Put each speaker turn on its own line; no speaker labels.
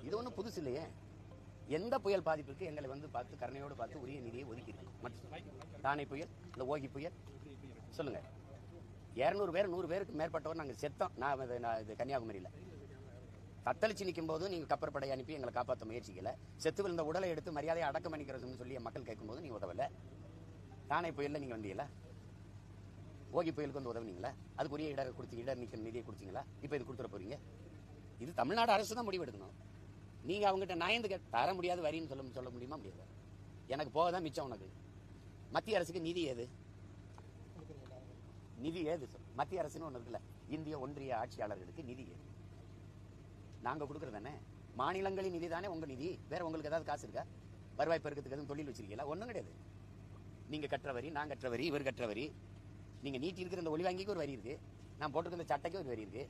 இது ஒன்றும் புதுசு இல்லையே. எந்த புயல் பாதிப்புக்கு எங்களை வந்து பார்த்து கருணையோடு பார்த்து உரிய நிதியை ஒதுக்கி இருக்கு. தானே புயல், இந்த ஓகி புயல், சொல்லுங்க. 200 பேர் 100 பேருக்கு மேற்பட்டவர் நாங்கள் செத்தோம். நான் இது கன்னியாகுமரியில் தத்தளிச்சு நிற்கும் போது நீங்க கப்பற்படை அனுப்பி எங்களை காப்பாற்ற முயற்சிக்கல. செத்து விழுந்த உடலை எடுத்து மரியாதையை அடக்கம் பண்ணிக்கிறதுன்னு சொல்லி மக்கள் கேட்கும்போது நீங்க உதவல. தானே புயல்ல நீங்க வந்தீங்களா? ஓகி புயலுக்கு வந்து உதவுனீங்களா? அதுக்கு உரிய இடர் நீக்க நிதியை கொடுத்தீங்களா? இப்ப இது கொடுத்துட போறீங்க. இது தமிழ்நாடு அரசு தான் முடிவு எடுக்கணும். நீங்க அவங்ககிட்ட நயந்து தர முடியாது வரின்னு சொல்ல முடியுமா? முடியாது. எனக்கு போகதான் மிச்சம். உனக்கு மத்திய அரசுக்கு நிதி ஏது? நிதி ஏது? மத்திய அரசுன்னு ஒண்ணு இருக்குல்ல, இந்திய ஒன்றிய ஆட்சியாளர்களுக்கு நிதி ஏது? நாங்க கொடுக்கறது தானே. மாநிலங்களின் நிதி தானே உங்க நிதி. வேற உங்களுக்கு ஏதாவது காசு இருக்கா? வருவாய் பெருக்கத்துக்கு எதுவும் தொழில் வச்சிருக்கீங்களா? ஒன்றும் கிடையாது. நீங்க கட்டுற வரி, நான் கட்டுற வரி, இவர் கட்டுற வரி. நீங்க நீட்டி இருக்கிற இந்த ஒளி வாங்கிக்கு ஒரு வரி இருக்கு, நான் போட்டிருக்க இந்த சட்டைக்கு ஒரு வரி இருக்கு.